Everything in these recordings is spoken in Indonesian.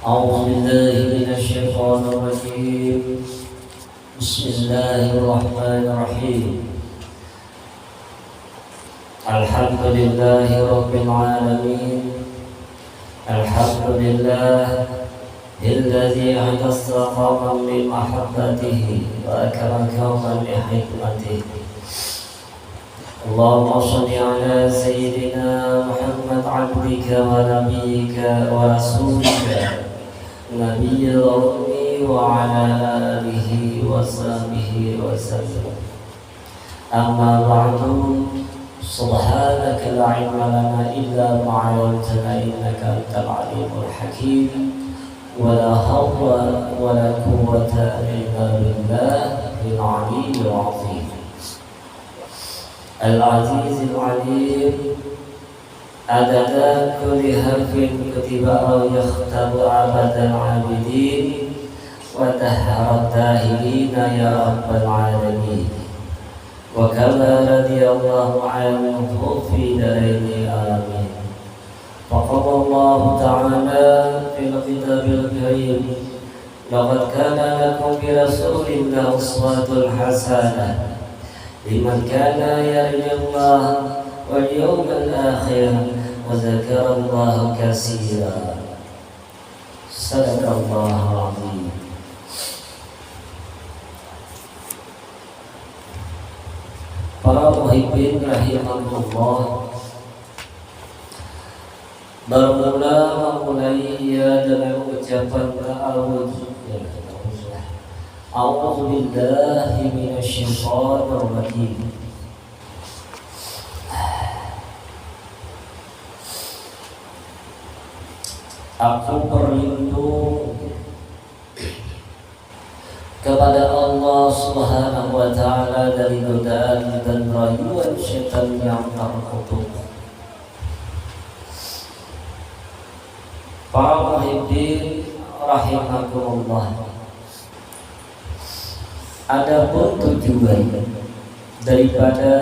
أعوذ بالله من الشيطان الرجيم. بسم الله الرحمن الرحيم. الحمد لله رب العالمين. الحمد لله الذي هدى قوما بمحبته وأكرم قوما بحكمته. اللهم صل على سيدنا محمد عبدك ونبيك ورسولك نبي الأمي وعلى آله وصحبه وسلم. أما بعد، سبحانك لا علم لنا إلا ما علمتنا إنك أنت العليم الحكيم. ولا حول ولا قوة إلا بالله العلي العظيم العزيز العليم. عدد كل حرف كتب أو يختم عبد العابدين ودهر الداهرين يا رب العالمين. وكما رضي الله عنه في دارين آمين. فقال الله تعالى في الكتاب الكريم: لقد كان لكم برسول الله أسوة حسنة لمن كان يرجو الله واليوم الآخر وذكر الله كثيرا. صدق الله العظيم. Para muhibbin rahimahullah, bermula memulai dengan ucapan ta'awudz. A'udzu billahi minasyaitonir rajim. Aku berlindung kepada Allah Subhanahu wa ta'ala dari godaan dan rayuan syaitan yang terkutuk. Para muhibbin rahimakumullah, adapun tujuan daripada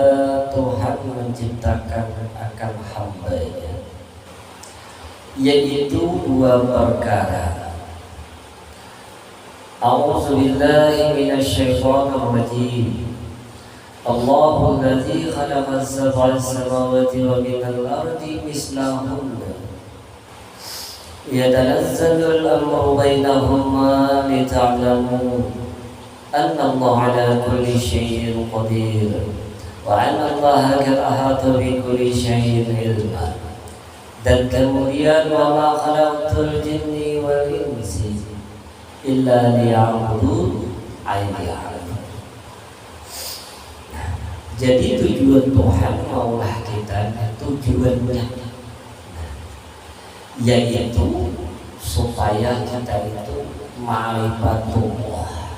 Tuhan menciptakan akan hamba-Nya, yaitu dua perkara. A'udzu billahi minasyaitonir rajim. Allahu allazi khalaqa as-sab'a samawati wa minal ardi mislahunna yatanazzalu al-amru bainahuma lita'lamu anna Allah ala kulli syai'in qadir wa anna Allah qad ahata bi kulli syai'in ilma. Dan kemudian wa ma khalaqtul jinni wal insi illa liya'budun ayyan. Jadi tujuan Tuhan maulah kita, tujuannya yaitu supaya kita itu ma'rifatullah,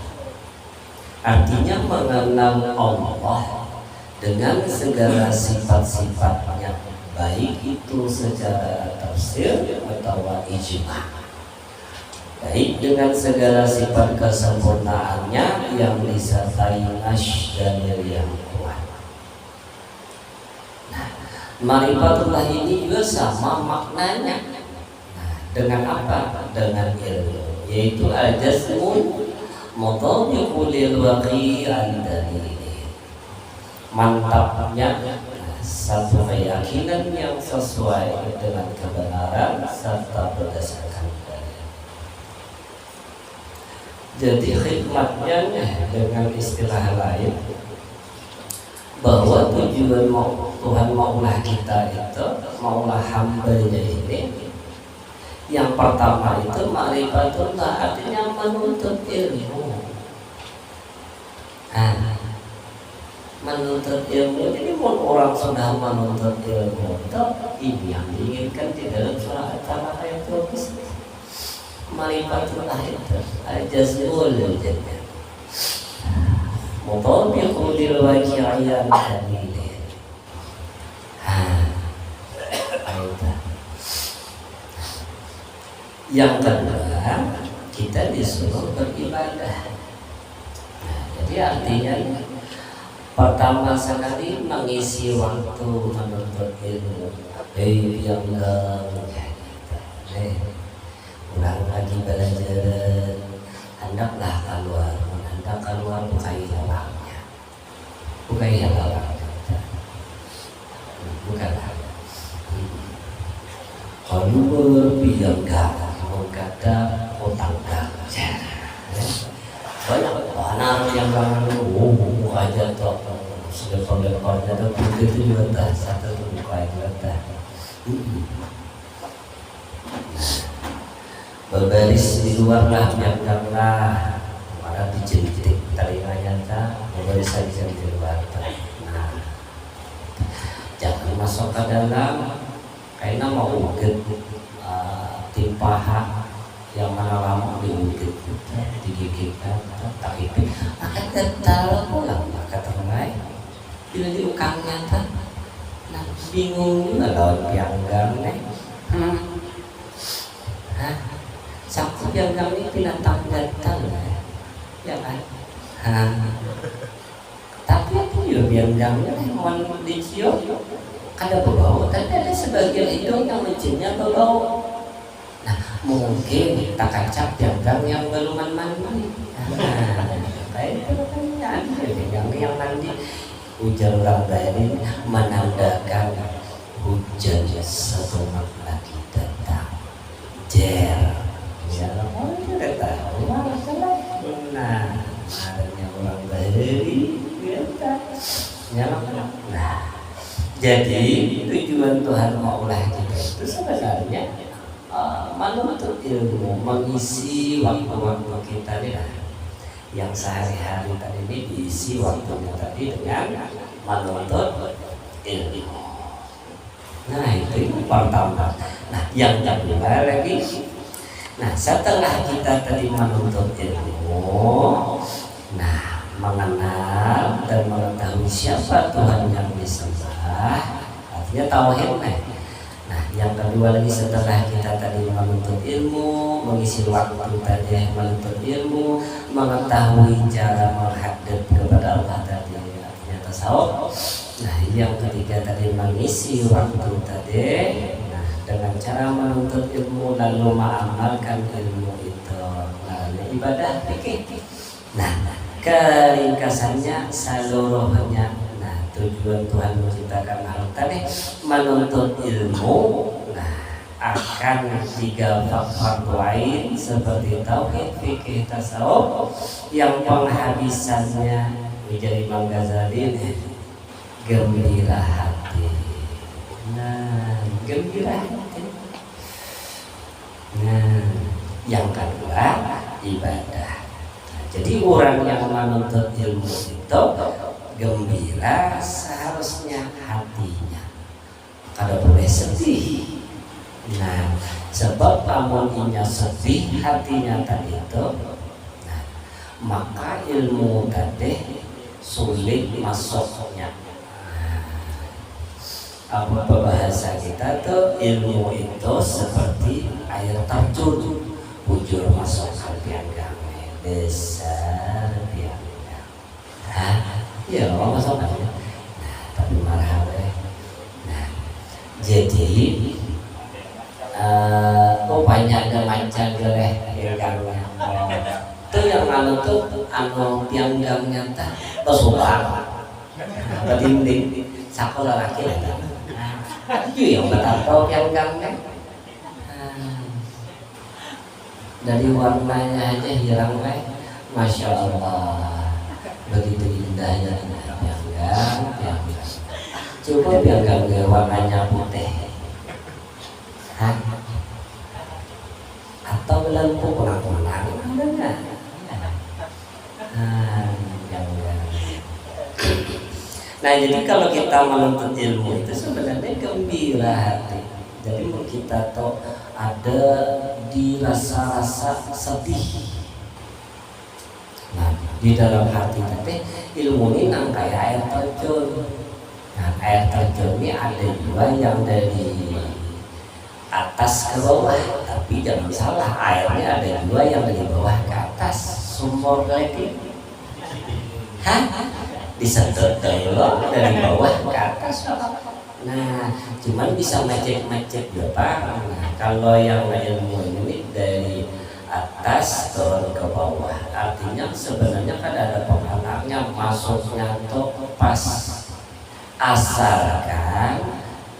artinya mengenal Allah dengan segala sifat-sifatnya, baik itu secara tafsir atau ijma', baik dengan segala sifat kesempurnaannya yang disertai nasy dan yang kuat. Nah, ma'rifatullah ini juga sama maknanya. Dengan apa? Dengan ilmu, yaitu al-jazmun mutabiqul lil waqi'an dalil. Mantapnya satu keyakinan yang sesuai dengan kebenaran serta berdasarkan dalil. Jadi hikmatnya dengan istilah lain, bahwa tujuan Tuhan maulah kita itu, maulah hamba-Nya ini, yang pertama itu ma'rifatullah, artinya menuntut ilmu. Menuntut ilmu, jadi orang sudah menuntut ilmu, ini yang diinginkan di dalam surah At-Talaq ayat 12. Ma'rifatullah itu al-jazmul jannah mutabiqul lil waqi'iyyan dalil. Yang kedua, kita disuruh beribadah. Jadi artinya pertama sekali mengisi waktu menuntut ilmu. Yang kurang lagi belajar, hendaklah keluar bukai lapangnya, bukanlah. Kalau berpiangga, kata utang banyak anak yang bilang buka aja toh sedepan-depannya tuh begitu juga satu tuh buka aja berbaris di luar lah biarkanlah mana dijentik telinganya tak berbaris saja di luar. Nah, jangan masuk ke dalam karena mau uget timpaha yang mana lama diuget digigitkan tapi akan tetap pulang maka terlain bila diukangnya tak nah bingung juga lawan pianggang nih satu pianggang ini binatang datang ya kan tapi itu juga pianggangnya mau dicium ada berbau tapi ada sebagian hidung yang menciumnya berbau. Mungkin tak kacap pianggang yang belum mandi. Kayak itu kan yang mandi. Hujan orang dari menandakan hujan setelah lagi datang. Jer. Ya, tidak tahu. Nah, adanya orang dari nah, jadi tujuan Tuhan maulah kita itu sebenarnya menuntut ilmu, mengisi waktu-waktu kita nih yang sehari-hari tadi ini diisi waktunya tadi dengan menuntut ilmu. Nah itu pertama. Nah yang kedua lagi, nah setelah kita tadi menuntut ilmu, nah mengenal dan mengetahui siapa Tuhan yang disembah, artinya tauhid nih. Nah, yang kedua lagi setelah kita tadi menuntut ilmu, mengisi waktu tadi menuntut ilmu, mengetahui cara menghadap kepada Allah tadi artinya tasawuf. Nah, yang ketiga tadi mengisi waktu tadi, nah dengan cara menuntut ilmu lalu mengamalkan ilmu itu, namanya ibadah fikih. Nah, keringkasannya seluruhnya. Tujuan Tuhan menciptakan makhluk tadi menuntut ilmu, nah akan 3 faktor lain seperti tauhid, fikih, tasawuf yang penghabisannya menjadi Imam Ghazali gembira hati. Nah, gembira hati. Nah, yang kedua ibadah. Nah, jadi orang yang menuntut ilmu itu gembira seharusnya hatinya, kada boleh sedih. Nah, sebab amuninya sedih hatinya tadi itu, nah, maka ilmu tadi sulit masuknya. Apa bahasa kita tuh ilmu itu seperti air terjun, bujur masuk ke pianggang besar pianggang. Ya, masuk aja. Nah, tapi marah deh. Nah, jadi banyak ada macam geleh pianggangnya. Itu yang tuh pianggang nyata bersuara. Berdinding sakola laki lagi. Itu yang bertato pianggangnya. Dari warnanya aja hilang Masya Allah. Begitu indahnya pianggang. Coba pianggang warnanya putih, atau lampu kunang-kunang, ada nggak? Nah jadi kalau kita menuntut ilmu itu sebenarnya gembira hati. Jadi kita tuh ada di rasa-rasa sedih. Nah, di dalam hati tadi ilmu ini nang kayak air terjun. Nah, air terjun ini ada juga yang dari atas ke bawah, tapi jangan salah, airnya ada juga yang dari bawah ke atas. Sumur lagi, disedot dulu dari bawah ke atas. Nah, cuman bisa macet-macet juga. Nah, kalau yang ilmu ini dari atas turun ke bawah. Artinya sebenarnya kan ada penghalangnya masuknya tuh pas, asalkan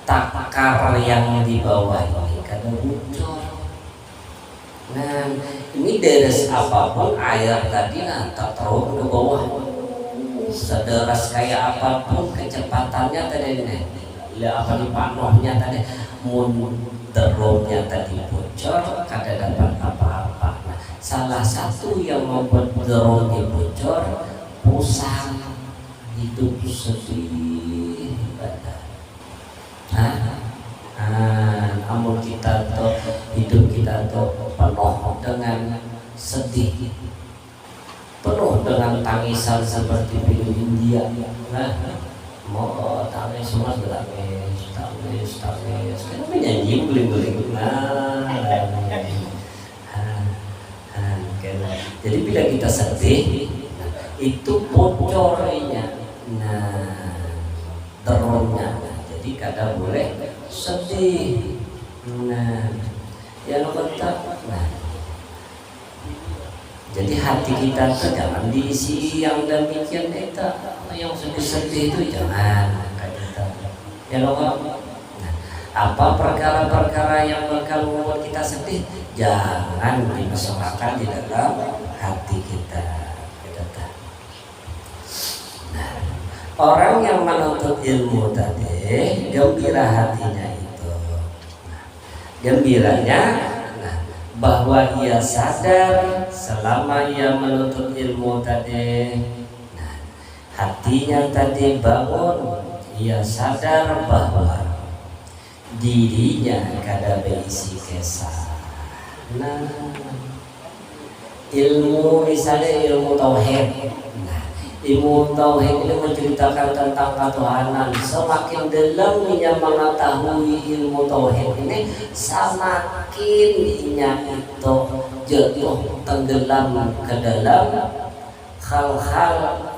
takar yang di bawah ini kada bocor. Nah ini deres apapun air tadi tak turun ke bawah, sederas kayak apapun kecepatannya tadi nih, apa di panohnya tadi, deromnya tadi bocor kada dapat apa-apa. Nah, salah satu yang membuat deromnya bocor, pusing, hidup sedih. Amun kita tuh hidup kita tuh penuh dengan sedih, penuh dengan tangisan seperti film India. Mau tangis semua tangis. Kenapa nyanyi beling-beling? Jadi bila kita sedih, itu bocornya. Nah, terumnya. Jadi kadang boleh sedih. Nah, yang keempat. Nah, jadi hati kita tuh jangan diisi yang demikian itu, yang sedih-sedih itu jangan kayak kita. Ya loh. Nah, apa perkara-perkara yang bakal membuat kita sedih jangan dimasukkan di dalam hati kita. Nah, orang yang menuntut ilmu tadi gembira hatinya itu. Nah, gembiranya bahwa ia sadar selama ia menuntut ilmu tadi, nah, hatinya tadi bangun, ia sadar bahwa dirinya kada berisi kesah. Nah, ilmu misalnya ilmu tauhid. Nah, ilmu tauhid ini menceritakan tentang ketuhanan. Semakin dalam ia mengetahui ilmu tauhid ini, semakin ia itu jatuh tenggelam ke dalam hal-hal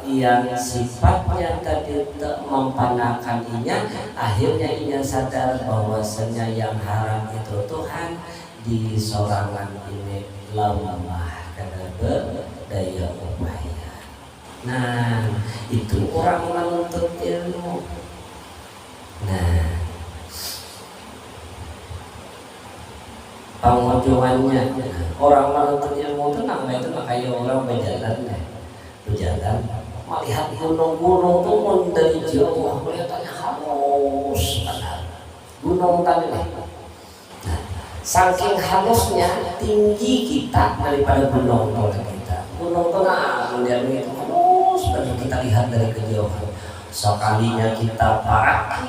yang sifatnya tadi mempanakan inya. Akhirnya ia sadar bahwasanya yang haram itu Tuhan, di sorangan ini lemah karena berdaya upaya. Nah, itu orang menuntut ilmu. Nah, pengujuannya orang menuntut ilmu itu namanya itu kayak orang berjalan melihat gunung-gunung tuh dari jauh kelihatannya halus benar gunung tadi. Nah, saking halusnya tinggi kita daripada gunung kita. Gunung tenang menjadi itu halus dan kita lihat dari kejauhan. Sekalinya kita paraki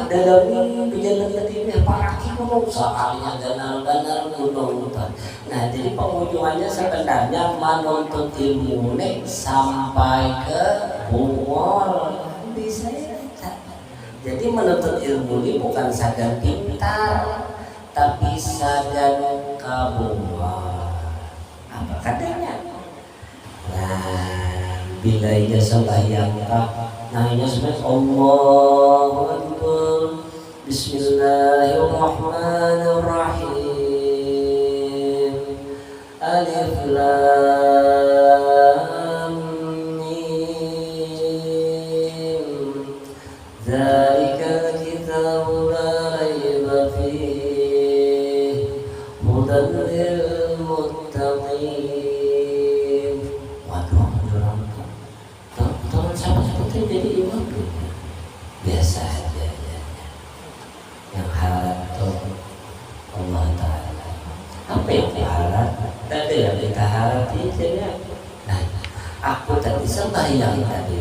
dalam berjalan ini paraki gunung, sekalinya ganar gunung. Nah, jadi pengunjungannya sebenarnya menuntut ilmu sampai ke bungol bisa. Jadi menuntut ilmu ini bukan saja pintar, tapi saja kabungol. Apa katanya? Nah, bila ia sembahyang, nah ini sebenarnya Allahu Akbar, Bismillahirrahmanirrahim, Alif Lam Mim, Dzalikal kitabu la raiba fihi, hudan lil muttaqin. Waduh, sama seperti jadi imam biasa aja yang halal tuh Allah Ta'ala. Apa yang halal? Tadi yang kita halal itu. Nah, aku tadi sembahyang tadi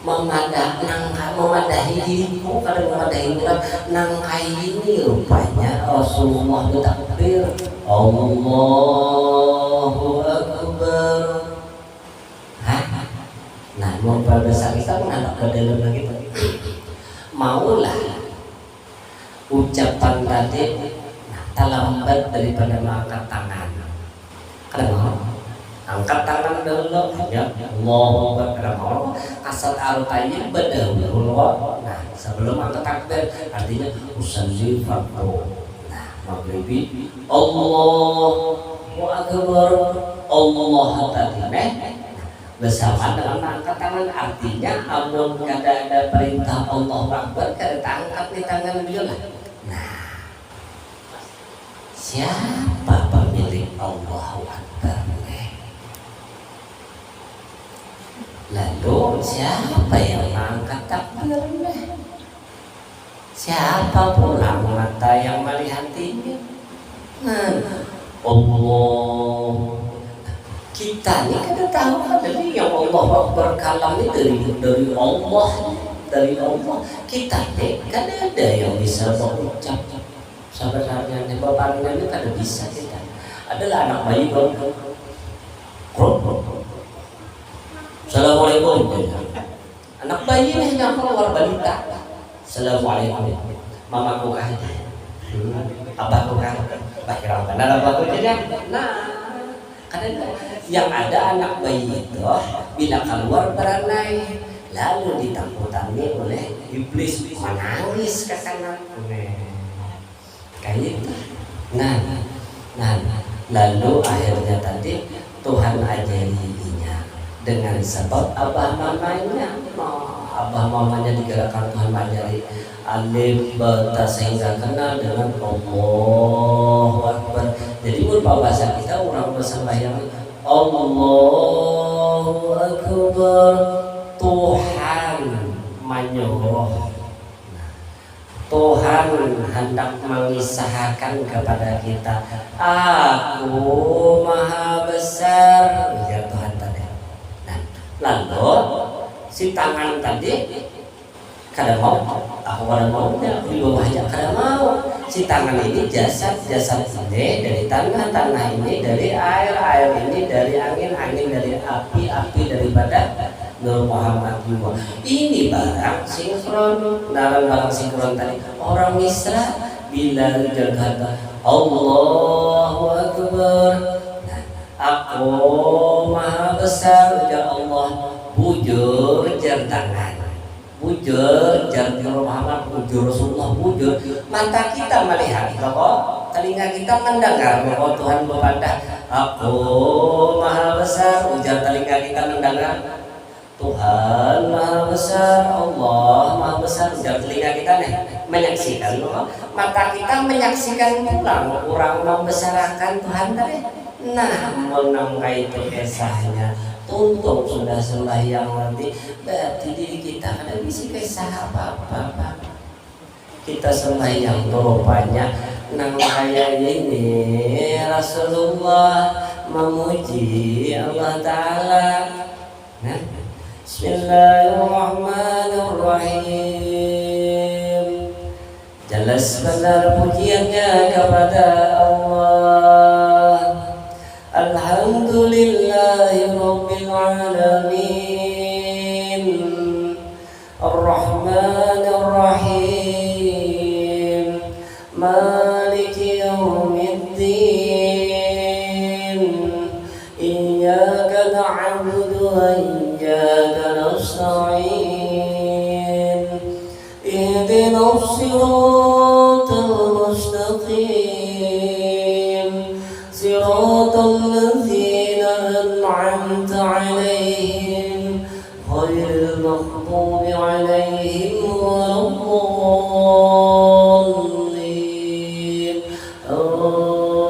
memadahi diriku, kadang memadahi orang nangkai ini rupanya Rasulullah bertakbir Allahu Akbar. Nah, mau berbesar kita pun anak ke dalam lagi maulah ucapan tadi terlambat daripada mengangkat tangan. Karena angkat tangan dulu ya Allahu Akbar, mau asal arutanya berdahulu. Nah, sebelum angkat takbir artinya usalli fardu. Nah, maghribi Allahu Akbar, Allah tadi bersama dengan angkat tangan, artinya amun kada ada perintah Allahu Akbar kada angkat di tangan beliau. Nah, siapa pemilik Allahu Akbar? Lalu siapa yang mengangkat takbir? Siapa pula mata yang melihatinya? Allah. Kita ini kada tahu dari yang Allah berkalam ini dari Allah, dari Allah. Kita ini kada ada yang bisa berucap. Sebenarnya di bapak ini kada bisa kita. Adalah anak bayi baru. Assalamualaikum. Anak bayi ini yang keluar balita. Assalamualaikum. Mamaku kah? Abahku kah? Bakirang benar abahku jadi. Nah. Karena yang ada anak bayi itu bila keluar beranai lalu ditakutannya oleh iblis menangis ke kanan kayak itu. Nah, lalu akhirnya tadi Tuhan ajarinya dengan sebab abah mamanya, abah mamanya digerakkan Tuhan ajari alif bata sehingga kenal dengan Allahu Akbar. Jadi menurut bahasa kita orang bersembahyang Allahu Akbar, Tuhan menyuruh, Tuhan hendak mengisahkan kepada kita, aku maha besar, ya Tuhan tadi. Nah, lalu si tangan tadi kada mau, aku kada mau, di bawahnya kada mau. Si tangan ini jasad ini dari tanah ini dari air ini dari angin dari api daripada Nur Muhammad juga. Ini barang sinkron, dalam barang sinkron tadi orang Misra bila berkata Allahu Akbar, aku maha besar, ujar Allah, bujur jar tangan, bujur jar Muhammad, bujur Rasulullah, bujur mata kita melihat bahwa telinga kita mendengar bahwa Tuhan berkata aku maha besar, ujar telinga kita mendengar Tuhan maha besar, Allah maha besar, ujar telinga kita menyaksikan, mata kita menyaksikan pulang orang membesarkan Tuhan tadi. Nah, menangkai itu kisahnya tuntung sudah sembahyang nanti berarti diri kita kada bisa kisah apa-apa. Kita sembahyang rupanya nang kaya ini Rasulullah memuji Allah Ta'ala. Nah, Bismillahirrahmanirrahim. Jelas benar pujiannya kepada Allah. Alhamdulillahi Rabbil Alamin, Ar-Rahmanir Rahim, Maliki Yawmiddin, Iyyaka na'budu wa iyyaka nasta'in, Ihdinas siratal mustaqim, Siratal ladzina an'amta 'alaihim ghairil maghdubi 'alaihim waladdallin.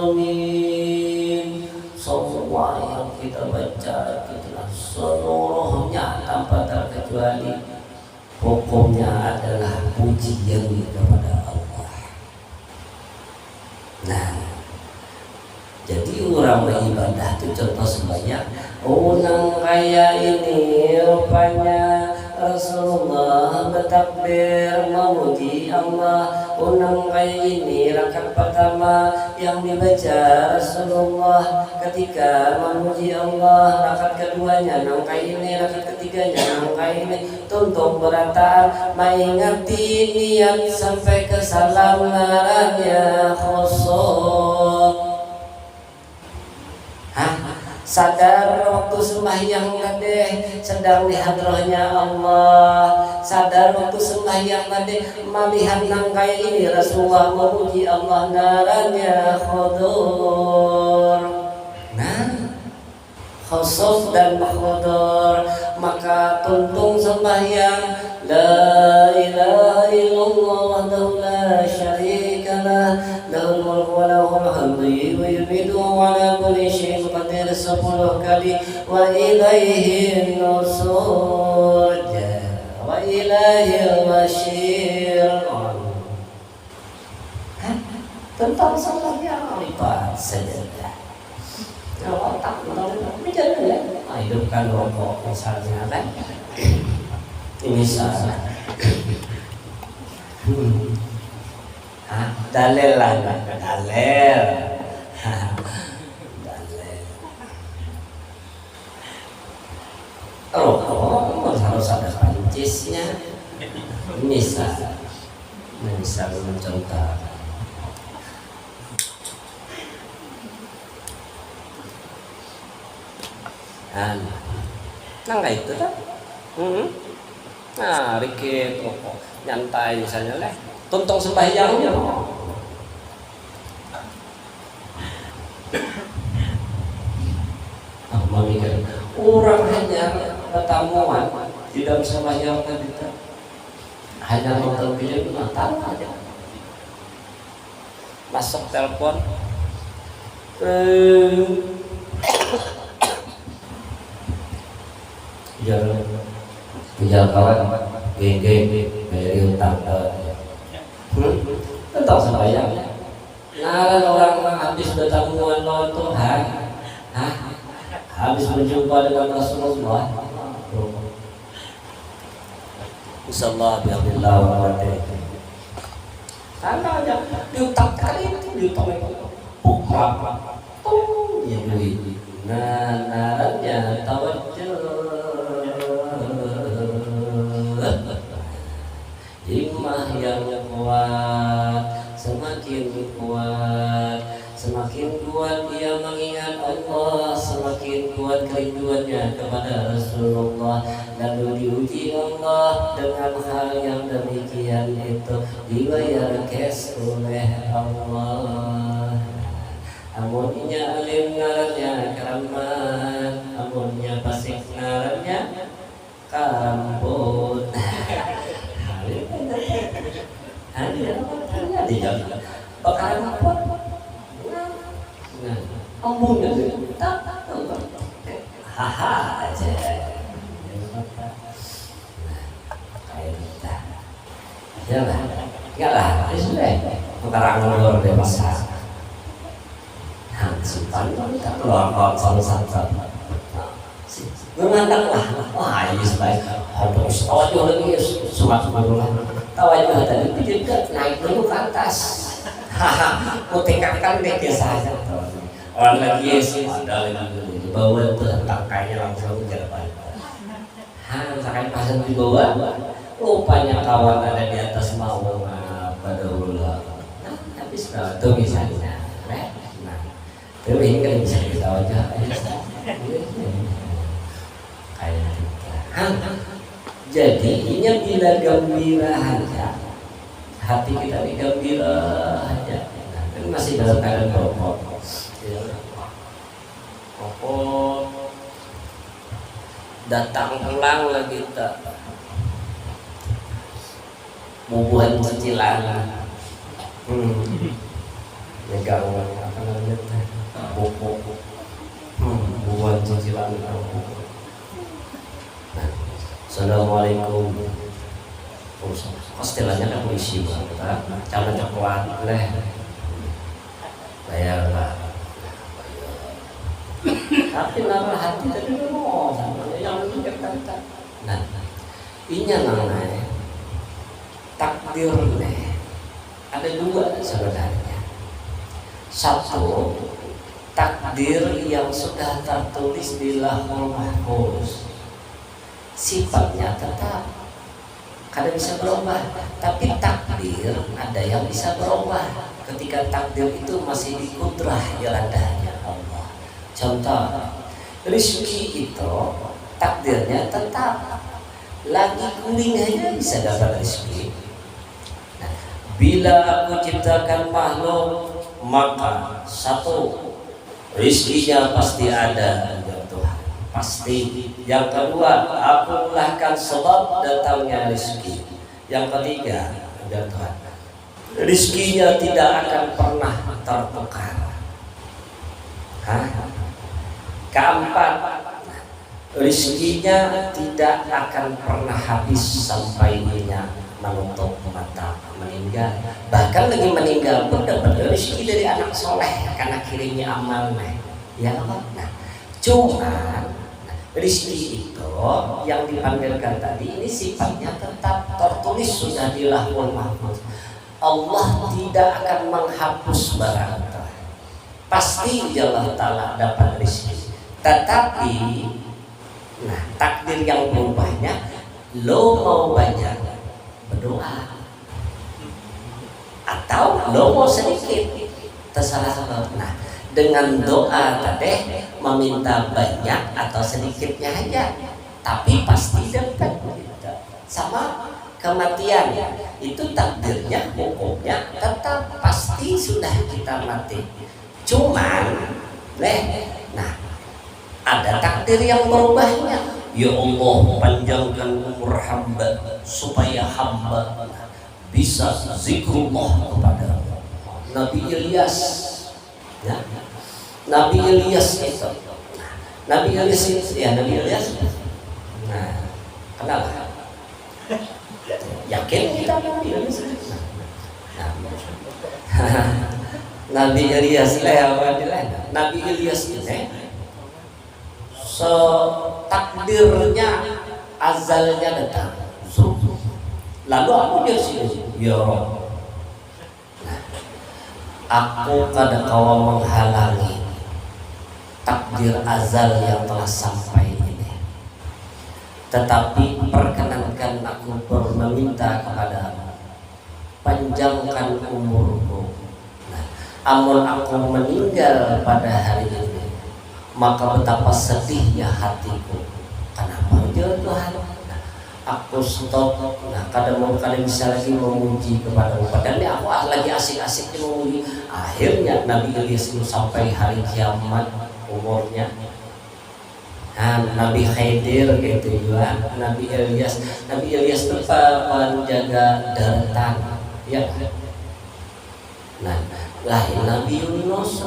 Amin. Semua yang kita baca itulah seluruhnya tanpa terkecuali pokoknya adalah pujian kepada Allah. Nah, jadi orang beribadah itu contoh sembahyang. Unang kaya ini rupanya Rasulullah bertakbir memuji Allah. Unang kaya ini rakaat pertama yang dibaca Rasulullah ketika memuji Allah. Rakaat keduanya nang kaya ini, rakaat ketiganya nang kaya ini. Tuntung berataan mengingati niat sampai ke salam narannya khosok. sadar waktu sembahyang tadi sedang di hadrahnya Allah, sadar waktu sembahyang tadi melihat nangkai ini Rasulullah memuji Allah naranya khudur. Nah, khusuf dan khudur, maka tuntung sembahyang la ilaha illallah wahdahu la syarika lah, lahul mulku wa lahul hamdu wa yumiitu wa ala kulli syai'in qadir 10 kali, wa ilaihi nusur wa ilaihil masyir. Tentang sembahyang lipat saja. Kalau otak jangan ya, hidupkan rokok misalnya kan. Ini salah. Dalil lah, dalil. Dalil. Rokok harus ada pancisnya. Misal mencontoh. Nggak itu kan? Nah, rikit rokok, nyantai misalnya lah, tuntung sembahyangnya. Memikir orang hanya ketamuan di dalam sembahyang tadi, hanya nonton film nonton aja, masuk telepon, punya kawan geng dari utang tentang sembahyang. Nah, orang habis bertamuan lawan Tuhan, habis berjumpa dengan Rasulullah, Insyaallah bihamdillah wa barakatuh. Tanda aja diutang kali itu diutang berapa? Ya duit. Nah, naranya tawajjuh. Himmah yang kuat, semakin kuat dia mengingat Allah, semakin kuat kerinduannya kepada Rasulullah. Lalu diuji Allah dengan hal yang demikian itu, dibayar cash oleh Allah. Amunnya alim ngarannya keramat, amunnya fasik ngarannya karambut. Di jalan bakaran apa? Amunnya tak haha aja. Kayak kita. Jangan, enggak lah, sudah. Sekarang ngulur dewasa. Simpan kita keluar satu-satu. Mengandanglah, wah ini sebaik. Harus tawajuh lagi, sumat-sumat dulu. Tawajuh tadi juga naik dulu ke atas. Haha, mutekatkan deh saja. Orang lagi ada lagi di bawah itu tangkainya langsung jalan. Misalkan pasang di bawah, rupanya kawan ada di atas mau pada ulah. Tapi sudah itu misalnya. Tapi ini kan bisa kita wajah kayak kita. Jadi ini bila gembira aja, hati kita ini gembira aja. Kan masih dalam keadaan rokok. Rokok datang pulang lagi kita bubuhan cicilan. Megang apa namanya? Pokok buat cicilan. Assalamualaikum. Istilahnya kan polisi, calon coklat leh bayar lah. Tapi nama hati tadi mau yang kita. Nah, ini namanya takdir nih. Ada dua sebenarnya. Satu, takdir yang sudah tertulis di Lauhul Mahfuz, sifatnya tetap, kadang bisa berubah. Tapi takdir ada yang bisa berubah ketika takdir itu masih di kudrah iradahnya Allah. Contoh, Rizki itu takdirnya tetap, lagi kuning aja bisa dapat rezeki. Nah, bila aku ciptakan makhluk, maka satu, rizkinya pasti ada ya Tuhan, pasti. Yang kedua, aku mulahkan sebab datangnya rezeki. Yang ketiga, ya Tuhan, rizkinya tidak akan pernah tertukar. Keempat, rizkinya tidak akan pernah habis sampai dia menutup mata meninggal. Bahkan lagi meninggal pun dapat rezeki dari anak soleh karena kirimnya amal. Ya Allah. Nah, cuman rezeki itu yang dipanggilkan tadi ini sifatnya tetap tertulis sudah di Lauhul Mahfuz. Allah tidak akan menghapus barang itu. Pasti Allah Ta'ala dapat rezeki. Tetapi nah, takdir yang berubahnya, lo mau banyak berdoa atau lo mau sedikit, terserah lo. Nah, dengan doa tadi meminta banyak atau sedikitnya aja, tapi pasti dapat. Sama kematian itu takdirnya, hukumnya tetap pasti sudah kita mati. Cuman, nah, ada takdir yang berubahnya. Ya Allah, panjangkan umur hamba supaya hamba bisa zikrullah kepada Nabi Ilyas. Ya. Nabi Ilyas itu. Nabi Ilyas itu ya Nabi Ilyas. Nah, kenapa? Yakin kita Nabi Ilyas? Nabi Ilyas Nabi Ilyas ini takdirnya azalnya datang. Lalu aku di sini, ya Rob, aku kadang kau menghalangi takdir azal yang telah sampai ini. Tetapi perkenankan aku meminta kepadamu, panjangkan umurku. Nah, amun aku meninggal pada hari ini, maka betapa sedihnya hatiku. Kenapa ya Tuhan? Nah, aku stop. Nah, kadang bisa lagi memuji kepadamu. Padahal aku lagi asik-asiknya memuji. Akhirnya Nabi Ilyas itu sampai hari kiamat umurnya. Nah, Nabi Khidir gitu juga. Nabi Ilyas itu penjaga daratan. Ya. Nah, lahir Nabi Yunus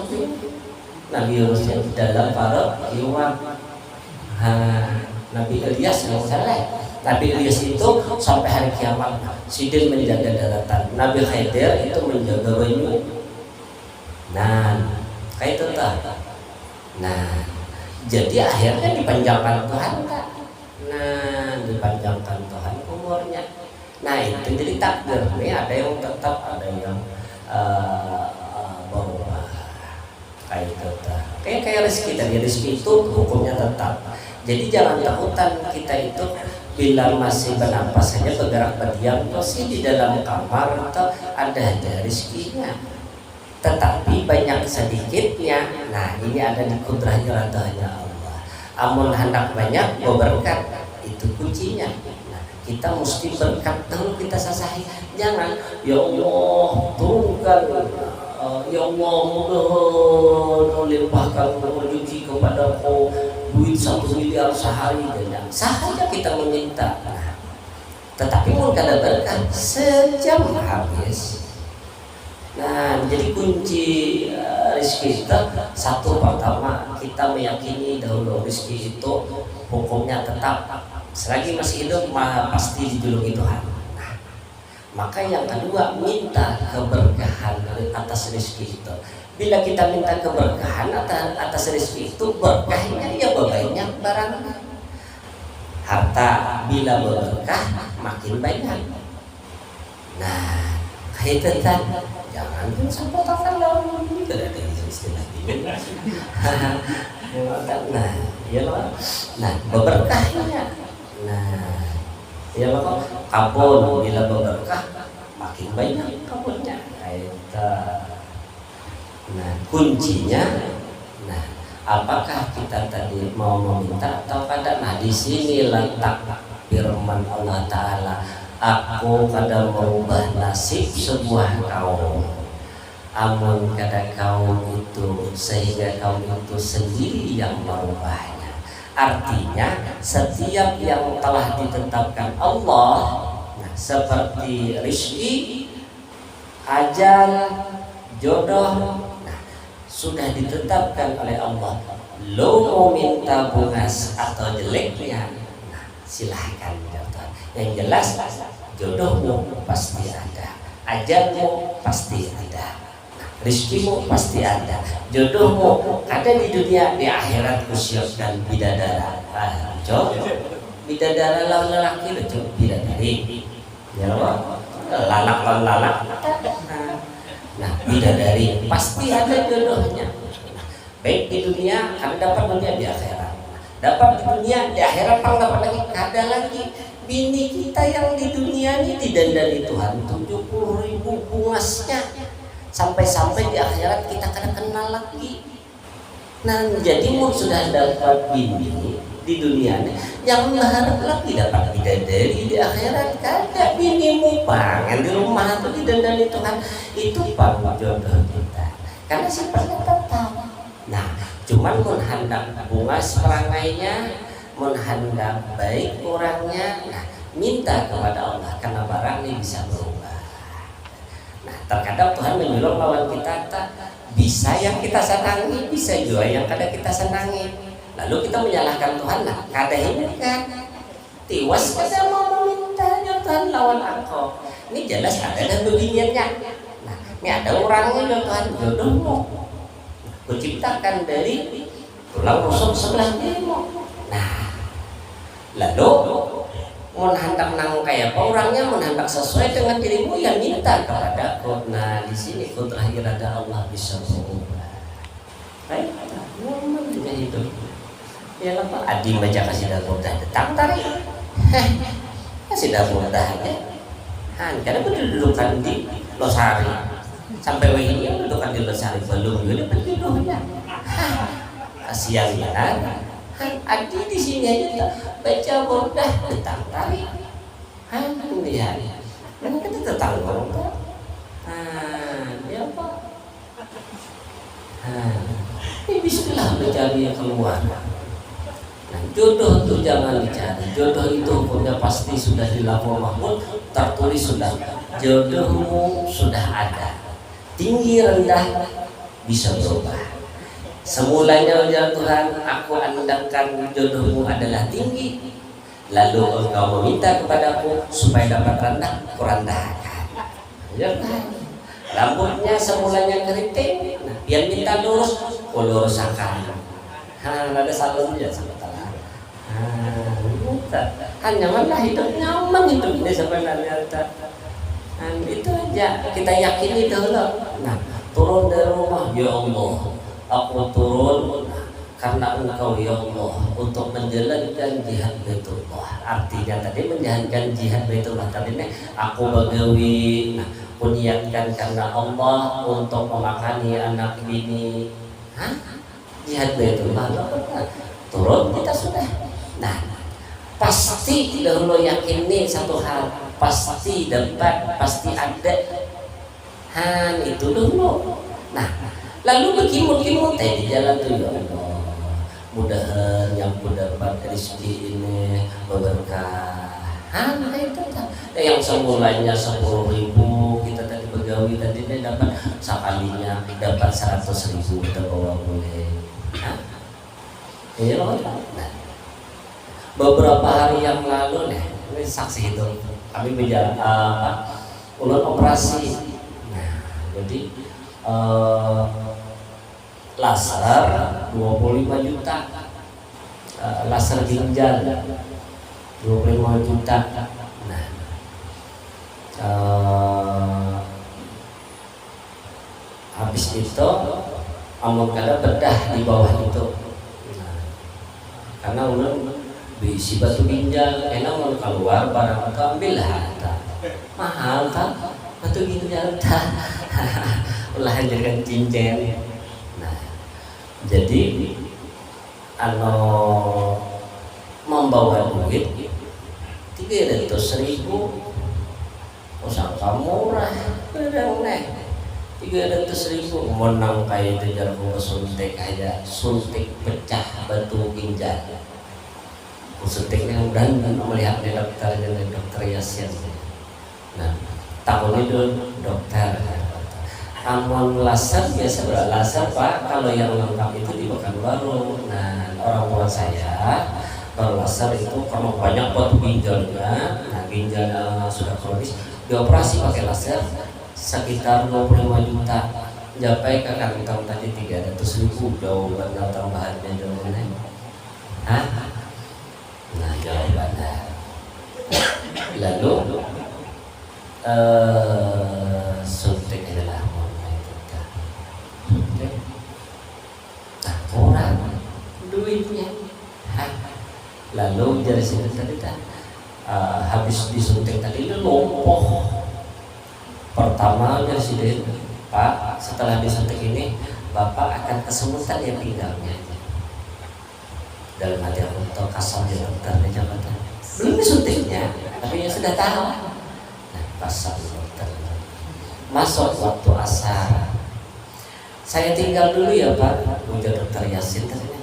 Nabi Yunus yang dalam para hewan. Nabi Ilyas yang salah. Nabi Ilyas itu sampai hari kiamat sidin menjaga daratan. Nabi Khidir itu menjaga banyu. Nah, kayak itu tak. Nah, jadi akhirnya dipanjangkan Tuhan tak. Nah, dipanjangkan Tuhan umurnya. Nah, itu jadi takdir. Ini ada yang tetap, ada yang berubah. Kayak itu tak. Kayak rezeki tadi, rezeki itu hukumnya tetap. Jadi jangan takutan kita itu bila masih bernapas saja bergerak berdiam masih di dalam kamar atau ada rezekinya. Tetapi banyak sedikitnya. Nah, ini ada di kudrahnya radanya Allah. Amun hendak banyak berkat, itu kuncinya. Nah, kita mesti berkat dahulu kita sasahi. Jangan ya Allah turunkan, ya Allah mudah limpahkan rezeki kepadaku duit 1 miliar sehari. Dan sahaja kita meminta. Nah, tetapi mau kada berkat sejam habis. Nah, jadi kunci rezeki kita satu, pertama kita meyakini dahulu rezeki itu hukumnya tetap. Selagi masih hidup pasti dijuluki Tuhan. Nah, maka yang kedua minta keberkahan atas rezeki itu. Bila kita minta keberkahan atas rezeki itu, berkahnya ya banyak barangnya. Harta bila berkah makin banyak. Nah, itu kan jangan pun sempotakan lawan ini tidak ada istilah ini. Nah, ya loh. Nah, berkahnya. Nah, ya loh. Kabun bila berkah makin banyak kabunnya. Nah, kuncinya, nah Apakah kita tadi mau meminta atau kada? Nah di sini letak firman Allah Ta'ala, aku kada merubah nasib sebuah kaum, amun kada kaum itu sehingga kaum itu sendiri yang merubahnya. Artinya setiap yang telah ditetapkan Allah, nah, seperti rezeki, ajal, jodoh, sudah ditetapkan oleh Allah. Lo mau minta bungas atau jeleknya, nah, silahkan Tuhan. Yang jelas jodohmu pasti ada, ajalmu pasti ada, rizkimu pasti ada, jodohmu ada di dunia, di akhirat kusiapkan bidadara. Bidadara lawan lelaki itu bidadari, ya lalak lawan lalak. Nah, bidadari pasti ada jodohnya. Baik di dunia, ada dapat dunia di akhirat. Dapat di dunia, di akhirat pang dapat lagi, ada lagi. Bini kita yang di dunia ini didandani Tuhan 70.000 bungasnya. Sampai-sampai di akhirat kita kada kenal lagi. Nah, jadi mau sudah dapat bini di dunia ini, jangan berharap lagi dapat bidadari di akhirat. Kada, binimu pangan di rumah itu didandani Tuhan, itu pang jodoh kita, karena sifatnya tetap. Nah, cuman menghendak bunga serangainya, menghendak baik orangnya, nah minta kepada Allah, karena barang ini bisa berubah. Nah, terkadang Tuhan menyuruh lawan kita, bisa yang kita senangi, bisa juga yang kada kita senangi. Lalu kita menyalahkan Tuhan, nah kada ini kan tiwas kada mau meminta Tuhan lawan aku. Ini jelas ada dan beginiannya. Nah, ini ada orangnya Tuhan, jodohmu kuciptakan dari tulang rusuk sebelah dirimu. Nah, lalu mau hendak nang kayak apa orangnya, mau hendak sesuai dengan dirimu, ya minta kepadaku. Nah, di sini kudrah irada Allah bisa berubah. Baik, nyaman dengan hidup. Ya lah Pak, Adi baca kasih dah mudah datang tarik, kasih dah mudah aja. Karena berdudukan di Losari, sampai ini berdudukan di Losari belum juga dapat jodohnya. Kasihan benar. Adi di sini aja baca mudah datang tarik. Lihat, mana kita tetang mudah. Ya Pak. Ini bismillah mencari yang keluar. Nah, jodoh itu jangan dicari. Jodoh itu hukumnya pasti sudah di Lauhul Mahfuz, tertulis sudah. Jodohmu sudah ada. Tinggi rendah bisa berubah. Semulanya ya Tuhan, aku andalkan jodohmu adalah tinggi. Lalu engkau meminta kepadaku supaya dapat rendah, kurandahkan. Ya kan? Rambutnya semulanya keriting, nah, biar minta lurus, lurus akan. Ada salonnya sama tangan. Hanya mana hidup nyaman hidup ini sebenarnya. Itu aja kita yakini dulu. Nah, turun dari rumah, ya Allah, aku turun karena Engkau ya Allah untuk menjalankan jihad Baitullah. Artinya tadi menjalankan jihad Baitullah tadi nih aku bagawi. Nah, niatkan karena Allah untuk memakani anak bini. Jihad Baitullah turun kita sudah. Nah, pasti dahulu yakin nih satu hal, pasti dapat, pasti ada. Itu dulu. Nah, lalu berkimut-kimut di jalan tuh ya Allah. Mudahan yang ku dapat rezeki ini berkah. Itu yang semulanya 10.000 kita tadi pegawai tadi ini dapat sekalinya dapat 100.000 kita bawa boleh. Nah, beberapa hari yang lalu nih, ini saksi itu kami berjalan ulun operasi. Nah, jadi laser 25 juta, laser ginjal 25 juta. Nah, habis itu amun kada bedah di bawah itu. Nah, karena ulun bisi batu ginjal, enak mau keluar barang itu ambillah, mahal tak batu ginjal tak, ulah jangan cincin. Nah, jadi anu membawa duit 300.000 usah murah barang nih 300.000 menang kayak itu jarum suntik aja suntik pecah batu ginjal suntiknya udah melihat dokter Yasin. Nah tahun itu dokter amun laser biasa laser Pak, kalau yang lengkap itu di Pekanbaru. Nah orang tua saya kalau laser itu karena banyak batu ginjalnya, nah ginjal sudah kronis dioperasi pakai laser sekitar 25 juta. Japai ke kantong tadi 300.000 jauh benar tambahannya jauh mana? Hah? Nah jawabannya lalu suntik adalah suntik nah kurang duitnya. Lalu dari sini tadi habis disuntik tadi itu lumpuh. Pertama dari sini Pak, setelah disuntik ini Bapak akan kesemutan ya pinggangnya. Dalam hati aku tahu kasar di dokternya jabatan belum disuntiknya, tapi ya sudah tahu. Nah kasar dokter masuk waktu asar, saya tinggal dulu ya Pak, ujar dokter Yasin tadi.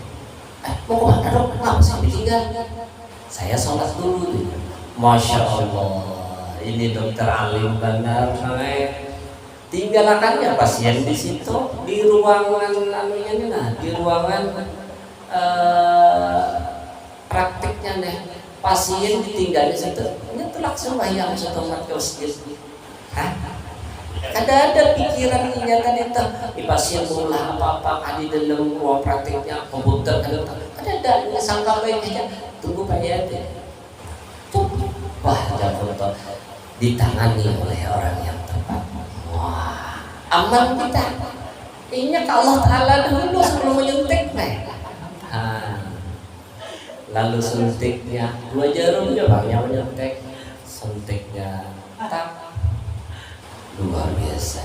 Mau kemana dok? Kenapa sih ditinggal? Saya sholat dulu. Masya Allah, ini dokter alim benar. Tinggalkannya pasien di situ di ruangan anunya nih, nah di ruangan praktiknya nih pasien ditinggal di situ. Ini tuh langsung bayang setelah ke masjid. Hah? Ada pikiran ingatan itu di pasien mengulah apa-apa di dalam ruang praktiknya komputer ada sangka baik aja tunggu Pak ya. Wah jatuh ditangani oleh orang yang tepat. Wah aman kita. Ingat Allah Ta'ala dulu sebelum menyuntik lalu suntiknya 2 jarum bang yang menyuntik suntiknya tak luar biasa.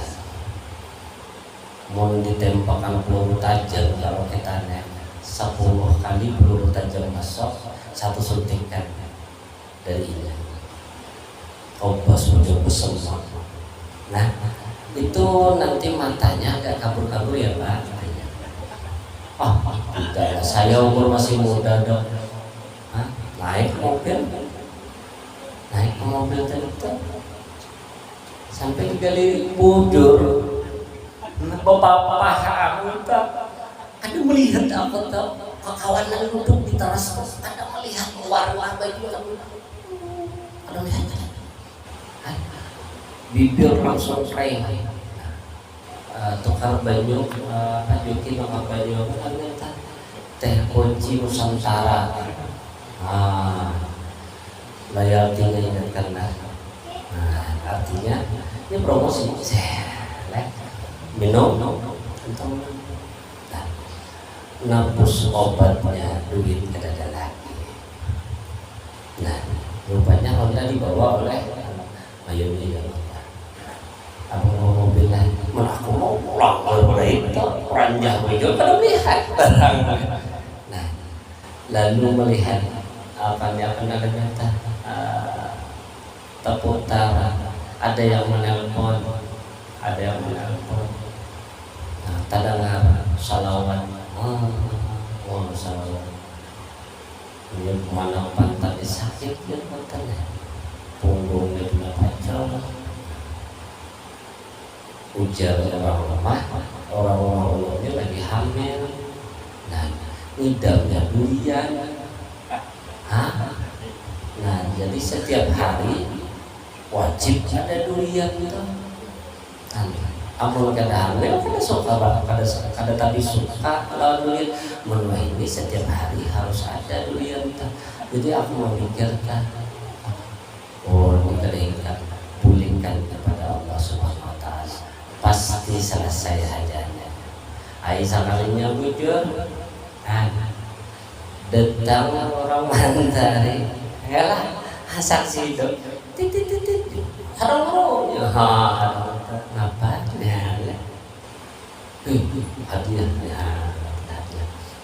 Mau ditembakkan peluru tajam kalau kita nek 10 kali peluru tajam masuk satu suntikan dari ini. Obas muncul bersama. Nah itu nanti matanya agak kabur-kabur ya Pak. Tidak, saya umur masih muda dok. Naik ke mobil tadi sampai digali budur. Bapak aku ada melihat apa tau kawanan duduk di teras ada melihat warna baju ada melihat bibir langsung kering. Tukar baju Pak Juki tukar baju ternyata teh kunci Nusantara. Loyaltinya ingatkan artinya ini promosi minum nabus obatnya duit ada lagi. Nah rupanya Honda dibawa oleh Mayumi ya aku mau mobil lagi aku mau pulang oleh itu ranjang itu kan melihat barang. Nah lalu melihat ternyata terputar ada yang menelpon tadangan salawat salawat dia kemana pantatnya sakit dia pantatnya punggungnya sudah pacau ujar orang ulangnya lagi hamil. Nah ngidamnya durian. Nah jadi setiap hari wajib ada durian gitu. Amun kada hamil kada suka kada tadi suka kalau durian menua ini setiap hari harus ada durian gitu. Jadi aku memikirkan ini kada ingat pulihkan kepada Allah Subhanahu Wa Taala pasti selesai hajatnya. Aisyah kalinya bujur datang orang mantari yalah saksi itu titit harong ngapa hadiah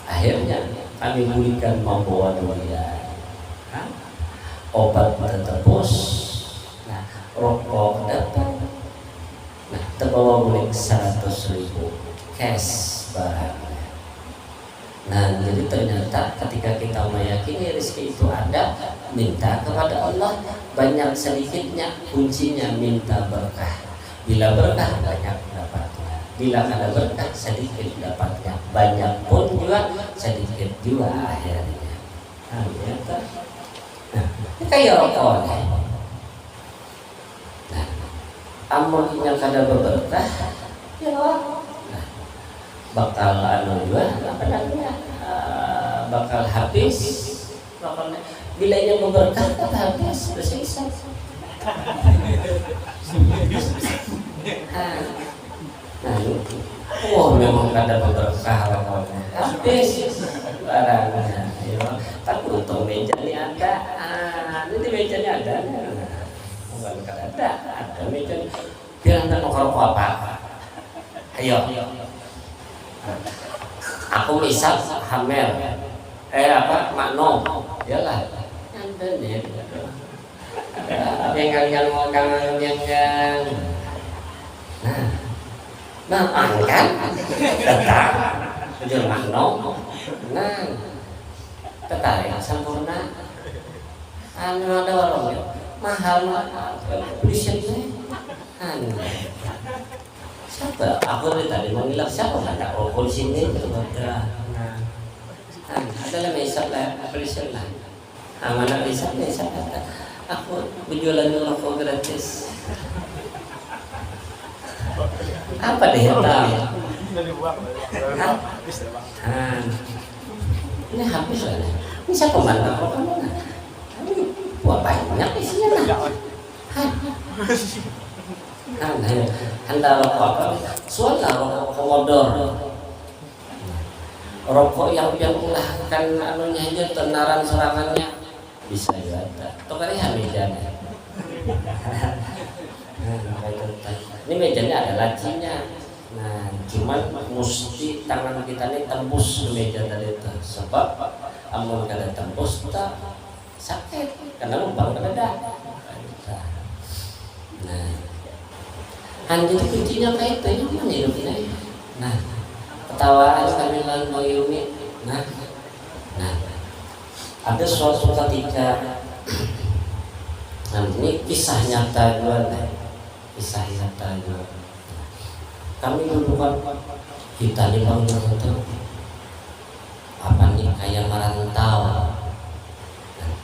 akhirnya kami berikan membawa dunia, obat tertebus, nah rokok dapat, nah terbawa balik 100.000 cash barang. Nah jadi ternyata ketika kita meyakini rezeki itu ada, minta kepada Allah, banyak sedikitnya kuncinya minta berkah. Bila berkah banyak dapatnya, bila ada berkah sedikit dapatnya, banyak pun juga sedikit juga akhirnya. Nah, kayak rokok. Nah, amun yang kada berberkah, ya nah, bakal juga apa namanya, bakal habis. Bila yang berberkah kan habis, bersisa. Memang kada berberkah rokoknya, habis barangnya. Tak untung meja ini ada, nanti mejanya ada, bukan kada ada meja. Bilang tak mau rokok apa? Ayo, aku misal hamil, makno, yalah, ada nih. Yang nah angkat tetap jual makno, nah tertarik sempurna, ada orang mahal polisi siapa? Aku tadi mengilang siapa ada polisi ini adalah mesap lah polisi lah, mana mesap aku berjualan rokok gratis. Apa deh yang tahu? Ini habis lah. Ini siapa mantap rokok kamu? Wah banyak isinya lah. Anda rokok apa? Soalnya rokok komodor. Rokok yang melahkan anunya aja, tenaran serangannya bisa juga. Tokarnya mejanya. Ini mejanya ada lacinya. Nah, cuman mesti tangan kita ini tembus ke meja tadi itu. Sebab amun kada tembus kita sakit karena lubang kada ada. Nah, hanya kuncinya kayak itu yang mana hidupnya. Nah, ketawaan kamilan mau yumi. Nah, ada suatu ketika. Nah, ini kisah nyata juga, kisah nyata juga. Kami dulu kan kita di Bangka itu apa nih kayak merantau.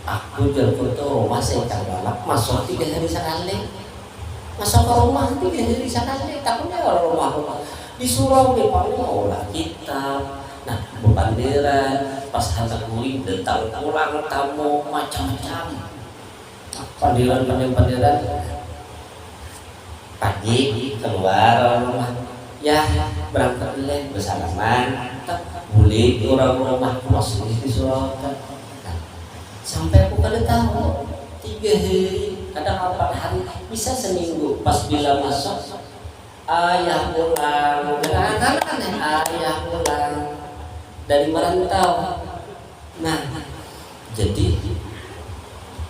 Aku jual foto rumah saya kan masuk 3 hari sekali, masuk ke rumah 3 hari sekali. Takutnya kalau rumah di surau di paling olah kita. Nah, bebandiran pas hantar murid datang ulang tamu macam-macam. Pandiran pagi keluar rumah ya berangkat dulu bersalaman boleh orang-orang kos di Surakarta. Sampai aku kada tahu 3 hari kadang 4 hari bisa seminggu. Pas bila masuk ayah pulang dengan anak-anak, ayah pulang dari merantau. Nah jadi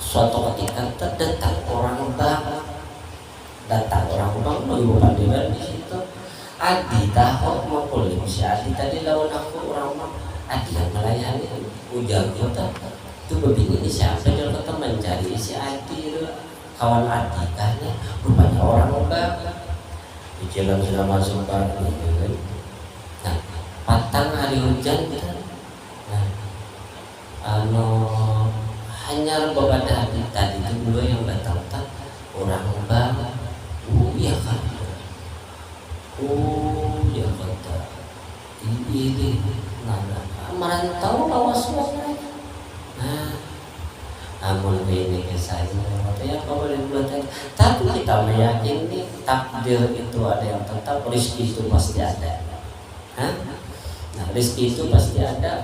suatu ketika terdatang orang bank, ibu pandiran di situ. Adi tahu mau kulit si Adi tadi lawan aku orang bank. Adi yang melayani ujar kita itu begini ini siapa yang kita mencari si Adi kawan Adi kan rupanya orang bank. Di jalan sudah masuk bank gitu. Nah patang hari hujan kan. Nah hanya beberapa hari tadi itu dulu yang datang orang bank, ya kan, ya kata, ini, merantau lawas mereka, amun ini saya, ya kalau dibuat, tapi kita meyakini takdir itu ada yang tetap, rezeki itu pasti ada, nah rezeki itu pasti ada.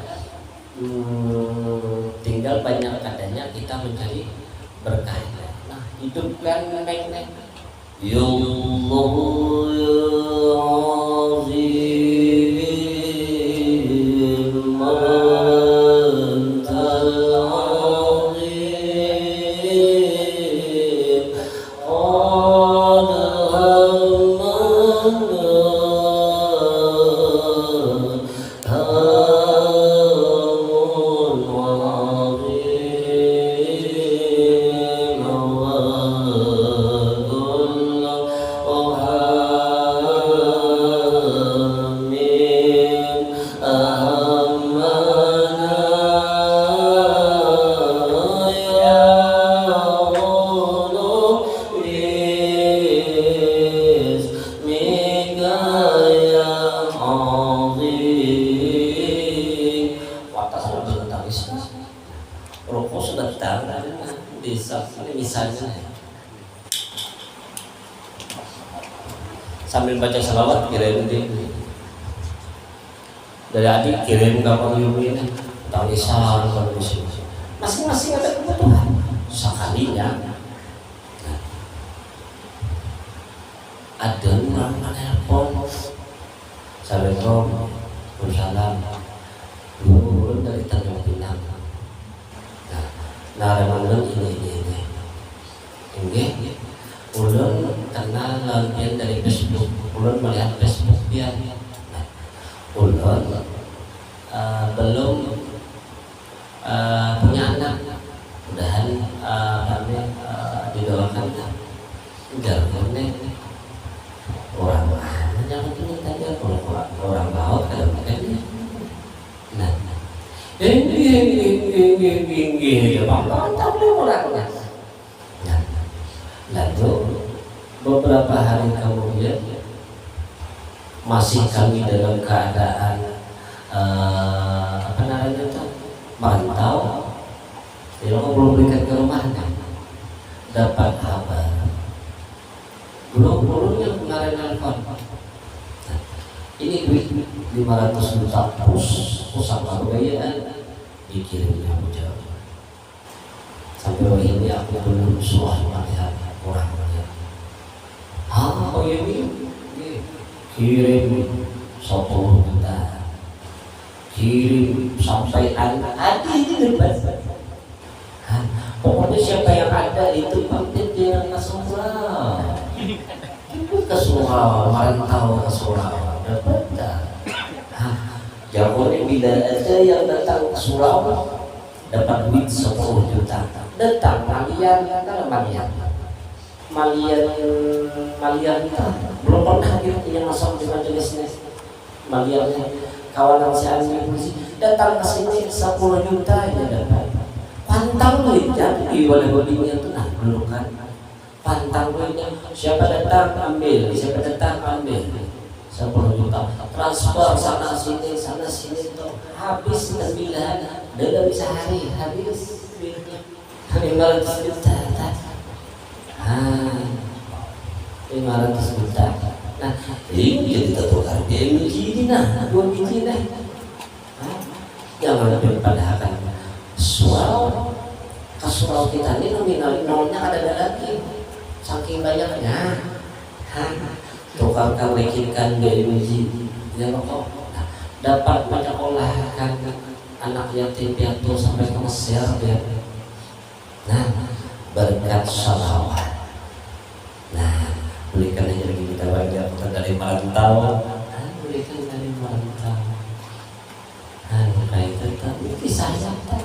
Tinggal banyak adanya kita mencari berkah. Nah, hidupkan baik-baik. Ya Allah ya Azim desa ini misalnya sambil baca salawat kirim dari adik kirim kapan ini talisan kalau di sini masing-masing ada kebutuhan sekalinya ada orang menelpon Assalamualaikum Waalaikumsalam ulun dari Tanjung Pinang nah remangan ini ulun kenal lawan dari Facebook ulun melihat Facebook dia ulun belum punya anak mudahan kami didoakan jargonnya orang mana jangan punya tanya orang laut kadang makanya nah ini mantap orangnya nah lalu beberapa hari kemudian masih kami dalam keadaan apa namanya itu mantau dia belum berikan ke rumahnya dapat kabar belum yang kemarin nelfon ini duit 500 juta pusat pembiayaan dikirimnya jauh sampai hari ini aku belum suah melihat orangnya oh ini kirim 10 juta kirim sampai ada ini depan pokoknya siapa yang ada itu pamit dia ke surau ke surau merantau ke surau dapat jawabannya bila ada yang datang ke surau dapat duit 10 juta datang malian kan malian belum pernah yang masuk di majelisnya maliannya kawanan si polisi datang ke sini 10 juta ya dapat pantang duitnya di boleh-bolehnya itu nah dulu kan pantang duitnya siapa datang ambil 10 juta transfer sana sini tuh habis 9 dalam sehari habis 500 juta 500 juta nah ini jadi tertukar dia biji nah 2 biji nah jangan lebih pada akan surau kasurau kita ini nominal nolnya ada lagi saking banyaknya tukarkan lekinkan dari biji ya kok dapat banyak olahkan anak yatim piatu sampai ke Mesir ya nah berkat salawat nah belikan aja lagi kita banyak kita dari merantau belikan dari merantau kayak itu kisah nyata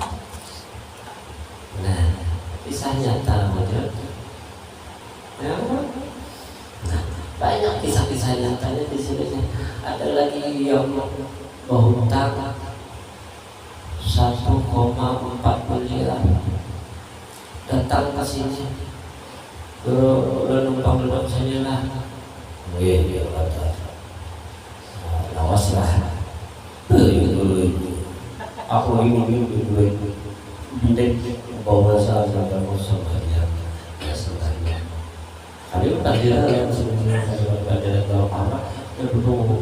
nah kisah nyata betul ya nah banyak kisah-kisah nyatanya di sini ada lagi yang berhutang 1,4 miliar datang ke sini numpang duduk sini lah iya kata awas lah aku ini bawa sahaja sebanyak kali bukan dia yang sebenarnya ada dalam anak yang duduk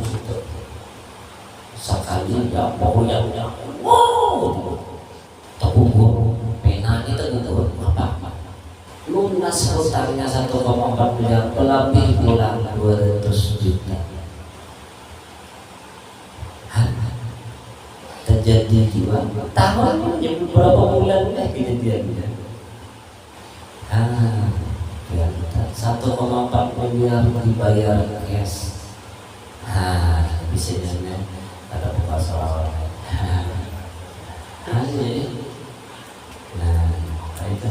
sekali ya pokoknya wow tapi gua pena itu gitu apa lunas hutangnya 1,4 miliar lebih pulang 200 juta terjadi jiwa tahun yang beberapa bulan kejadiannya 1,4 miliar dibayar cash bisa jadi ada buka soal nah itu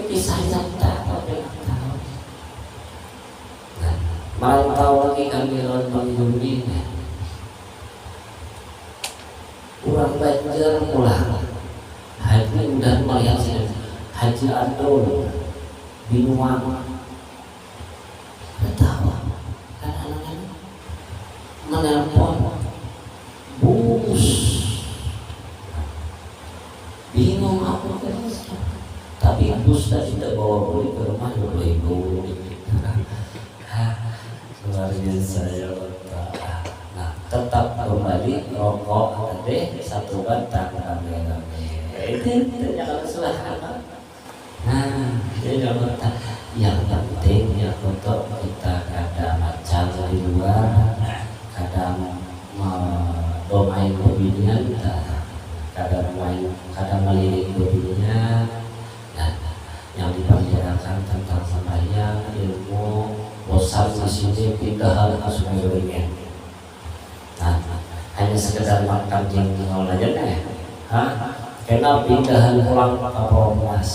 kisah nyata nah merantau lagi kami lawan penghuni kurang Banjar pulang haji udah melihat sini Haji Andol Binuang ketawa kan anak-anak menelpon bus bingung aku kan tak tapi bus tadi tidak bawa beli ke rumah 20.000. Luar biasa ya Allah. Nah, tetap kembali rokok tadi 1 batang rame-rame. Itu jangan salah. Nah, itu jangan. Yang penting ya untuk kita kadang macam di luar, kadang bermain beginian, kadang melirik beginian. Nah, yang dibicarakan tentang sembahyang, ilmu, bosan di sini pindah ke sungai Beringin. Nah, hanya sekedar makan jengkol aja nih. Kena pindahan pulang ke Promas.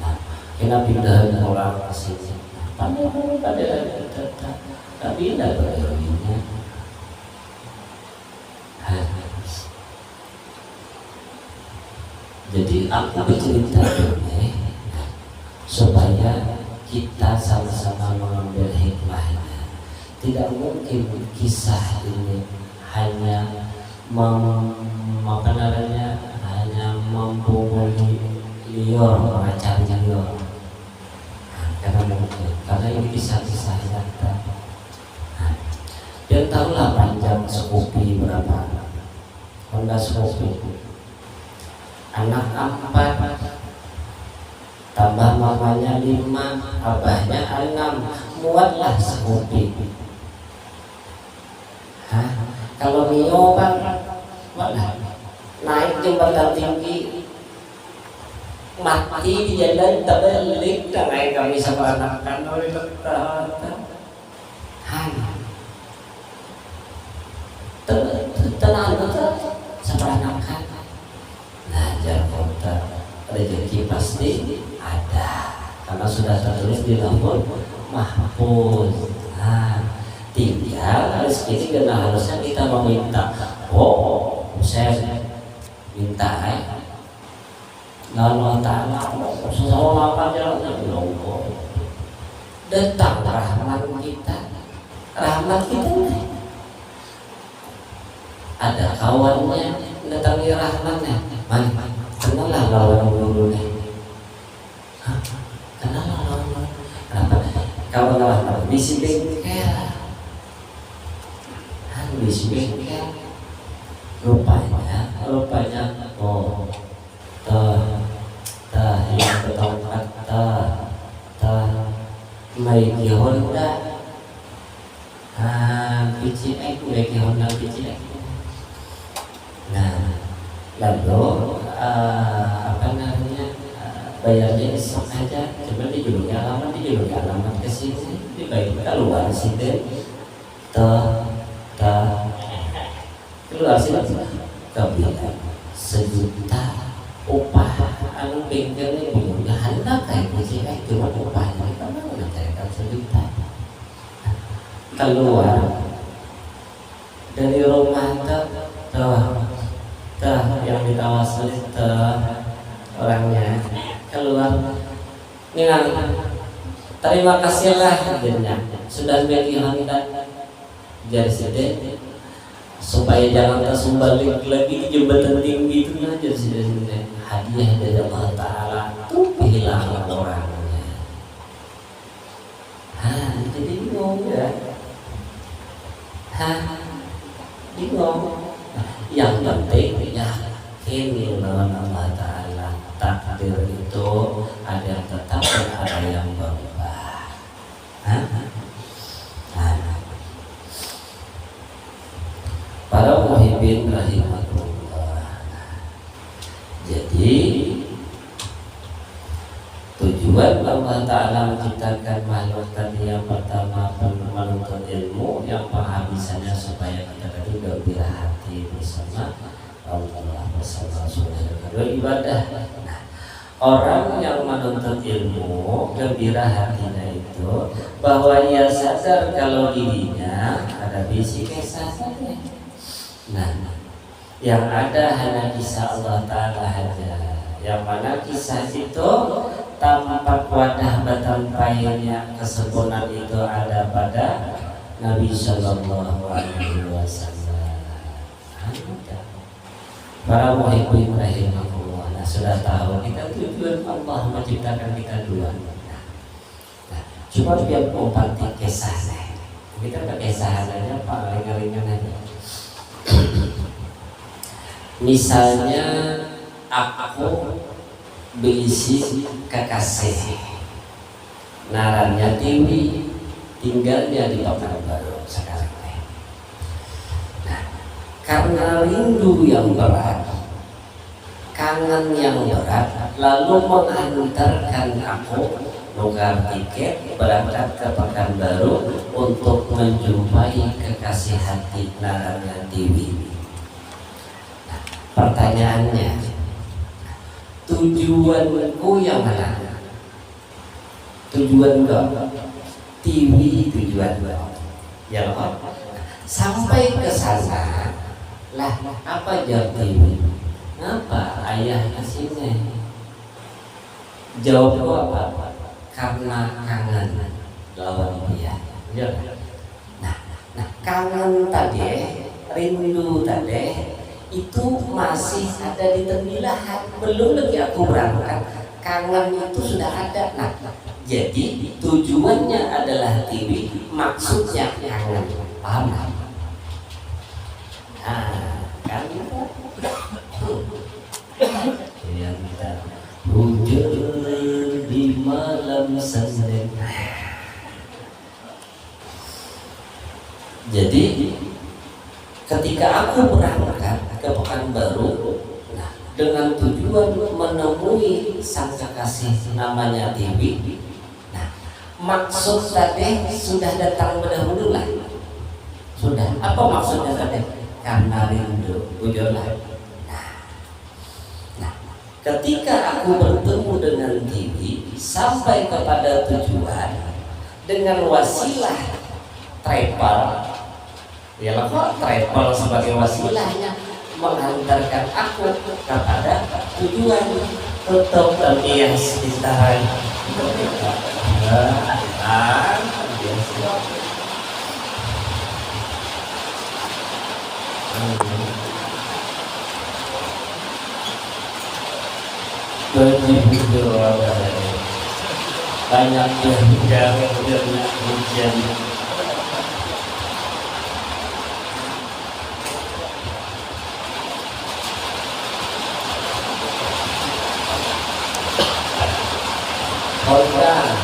Nah, kena pindahan pulang ke sini. Pandai tak pindah ke Beringin. Jadi aku bercerita ini supaya kita sama-sama mengambil hikmahnya. Tidak mungkin kisah ini hanya hanya mempunyai liar, mengacari liar. Karena ini kisah-kisah nyata. Dan tahulah panjang Scoopy berapa? Honda Scoopy. Anak 4, tambah mamanya 5, abahnya 6, muatlah Scoopy. Kalau Mio Bang, naik jembatan tinggi, mati di jalan terbalik, dan naik kami sama anak-anak oleh tenang sama anak-anak. Nah, jangan rezeki pasti ada, karena sudah tertulis di Lauhul Mahfuz. Tinggal rezeki ini harusnya kita meminta. Saya minta Allah Ta'ala seseorang aja datang rahmat kita. Ada kawannya datangi rahmatnya. Kenalah lawan dulu nih. Kenalah lawan. Kenapa? Kawan rahmat bisi bengkel. Bisi bengkel. Rupanya yang bertongkat Maiki Honda PCX Maiki Honda PCX. Nah, lalu bayarnya esok aja, cuma dijuluki alamat ke sini, dibagi keluar situ keluar sih kebilang 1 juta upah anu bengkelnya bingung hendak kayak PCX cuma upahnya kamu udah carikan 1 juta keluar dari rumah yang ditawasin orangnya keluar bilang terima kasihlah sudah bagi Honda jadi sedih supaya jangan tersumbat lagi di jembatan tinggi itu aja sih hadiah dari Allah Ta'ala tuh pilihlah orangnya. Jadi bingung ya. Bingung. Yang penting yakin lawan Allah Ta'ala, takdir itu ada yang tetap dan ada yang berubah. Para muhibbin rahimahullah. Jadi tujuan Allah Ta'ala menciptakan makhluk tadi yang pertama menuntut ilmu, yang penghabisannya supaya kita tadi gembira hati bersama Allah, bersama Rasulullah ibadah. Nah, orang yang menuntut ilmu gembira hatinya itu bahwa ia sadar kalau dirinya ada bisi kesadarnya. Nah, yang ada hanya kisah Allah Ta'ala saja, yang mana kisah itu tampak wadah batang pahitnya kesempurnaan itu ada pada Nabi Sallallahu Alaihi Wasallam. Para muhibbin rahimahullah. sudah tahu kita tujuan Allah menciptakan kita dua. Nah, coba biar membantu kisahnya. Kita pakai kisahnya paling ringan aja. Misalnya aku berisi kekasih, narannya Tiwi, tinggalnya di Pekanbaru sekarang. Nah, karena rindu yang berat, kangen yang berat, lalu mengantarkan aku nukar tiket berangkat ke Pekanbaru untuk menjumpai kekasih hati narannya Tiwi. Pertanyaannya, tujuanku yang mana? Tujuan dong, Tiwi tujuan dong. Ya Allah. Sampai ke sana, lah apa jawab Tiwi? Apa ayah kesini? Jawab apa? Karena kangen lawan dia. Nah, kangen tadi, rindu tadi itu masih ada di tembilahan, belum lagi aku berangkat. Kangen itu sudah ada. Nah, jadi tujuannya adalah Tiwi, maksudnya kangen. Paham? Nah, kan yang kita hujan di malam Senin. Jadi ketika aku berangkat ke Pekanbaru, nah, dengan tujuan menemui sang kekasih namanya Tiwi, nah, maksud tadi sudah datang berdahulu lah. Sudah. Apa maksudnya tadi? Karena rindu, bujurlah. Nah, ketika aku bertemu dengan Tiwi sampai kepada tujuan dengan wasilah travel. Ya kok travel sebagai wasilahnya mengantarkan aku kepada tujuan. Tutup terbias ditahan. Banyak hujan.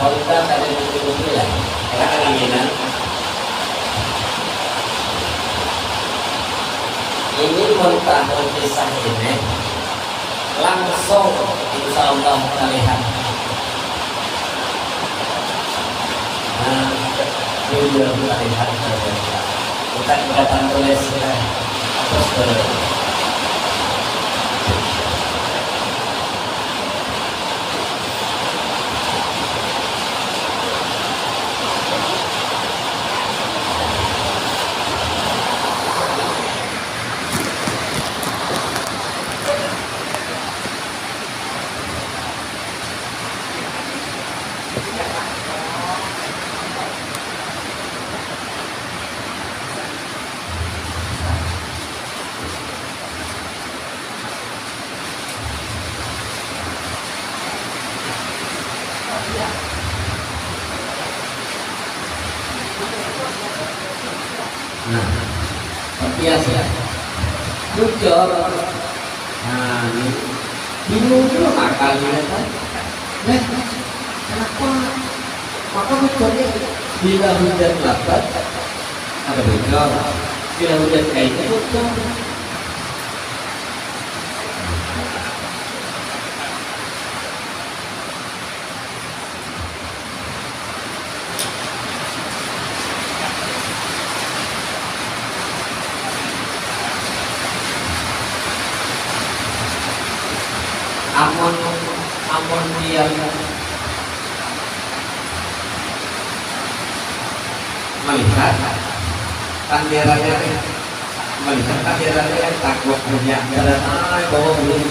Holda tadi itu ya, karena keinginan ini mentahun kisah ini langsung insya Allah kita lihat. Nah, video kita lihat kita tulis terus biasa bujur. Nah, bingung juga makannya kan. Kenapa? Maka bujurnya bila hujan lebat ada bujur, bila hujan kainnya bujur. Amun dia melihat kandirannya, takut punya dan bawa belum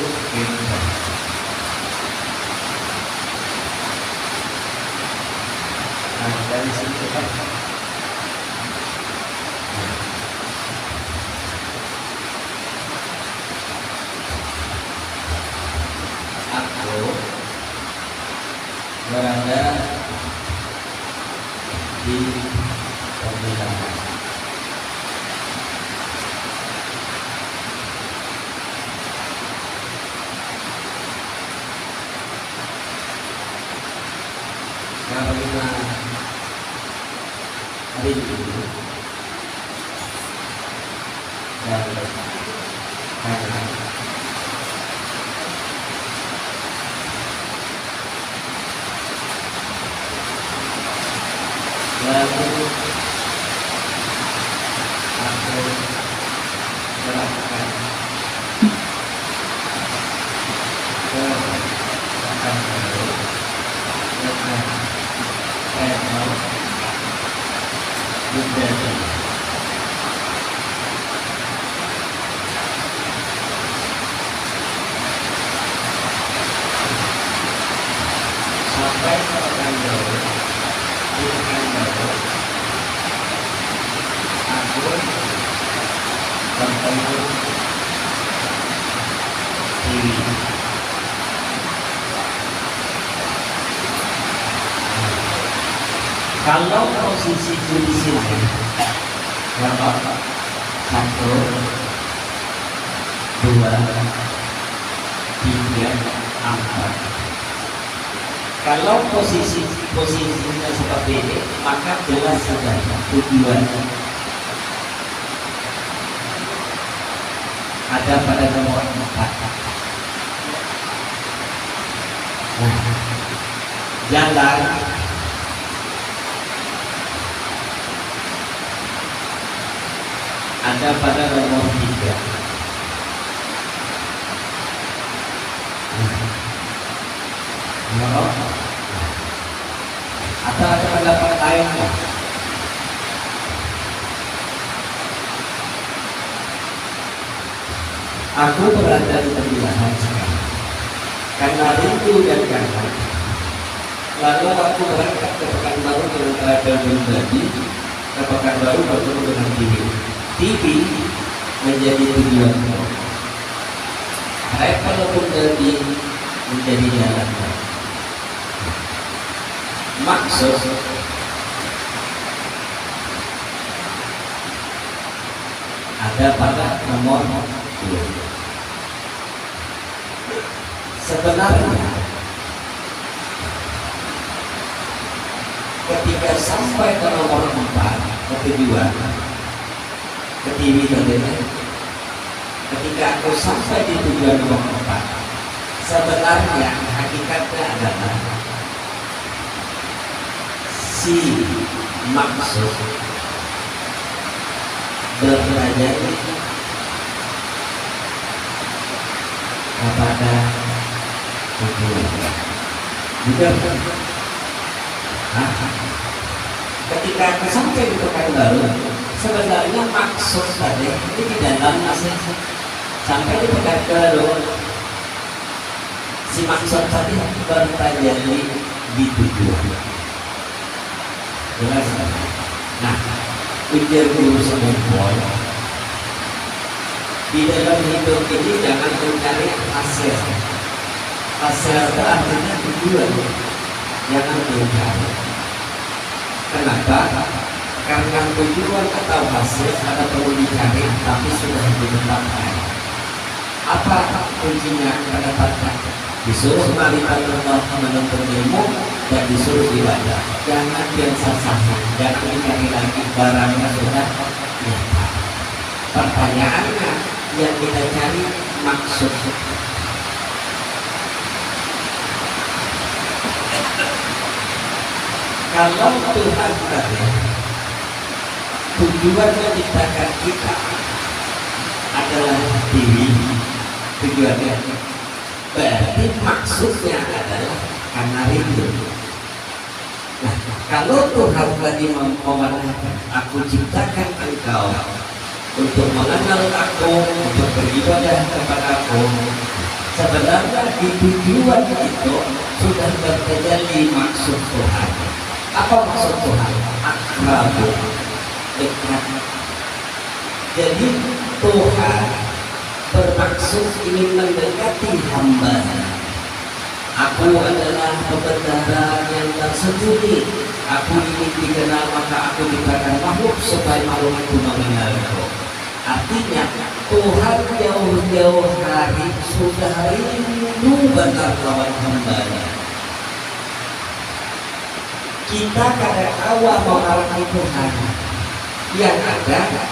dari sini kan. berada di pernikahan. Karena hari ini dan karena lalu aku serahkan ke akan dengan Reno Bundadi. Sampai ke Pekanbaru, di Pekanbaru aku bertemu Dewi. Kalau posisi di sini, berapa? 1, 2, 3, 4. Kalau posisinya seperti ini, maka jelas saja tujuannya. Ada pada nomor 4. Nah, jalan ada pada nomor 3. Atau ada pendapat lain? Aku berada di perpilahan sekarang karena rindu dan kangen. Lalu aku berangkat ke Pekanbaru dengan keadaan Bundadi, ke Pekanbaru bertemu dengan TV menjadi tujuanku. Kalau Bundadi menjadi jalan. Maksud ada pada nomor 2. Sebenarnya ketika sampai ke nomor 4, tujuan ke TV tentunya, ketika aku sampai di tujuan nomor 4, sebenarnya hakikatnya adalah si maksud bertanya kepada tujuan. Juga ketika aku sampai di Pekanbaru, sebenarnya maksud saya ini di dalam masih sampai di Pekanbaru, si maksud tadi bertanya di tujuan. Jelas. Nah, ujar guru semua di dalam hidup ini jangan mencari hasil. Hasil itu artinya tujuan. Jangan mencari. Kenapa? Karena tujuan atau hasil ada perlu dicari, tapi sudah ditetapkan. Apa kuncinya mendapatkan? Disuruh ma'rifatullah, menuntut ilmu, dan disuruh ibadah. Jangan biasa saja, jangan dicari lagi, barangnya sudah nyata. Pertanyaannya yang kita cari maksud. Kalau Tuhan tadi tujuan menciptakan kita adalah diri, tujuannya berarti maksudnya adalah karena rindu. Nah, kalau Tuhan tadi mengatakan aku ciptakan engkau untuk mengenal aku, untuk beribadah kepada aku, sebenarnya di tujuan itu sudah terjadi maksud Tuhan. Apa maksud Tuhan? Akrabu, dekat. Jadi Tuhan bermaksud ingin mendekati hamba Aku adalah kebenaran yang tersembunyi. Aku ingin dikenal, maka aku dikatakan makhluk supaya makhluk itu mengenalku. Artinya Tuhan jauh-jauh hari sudah rindu benar lawan hambanya. Kita kadang awal mengalami Tuhan, yang ada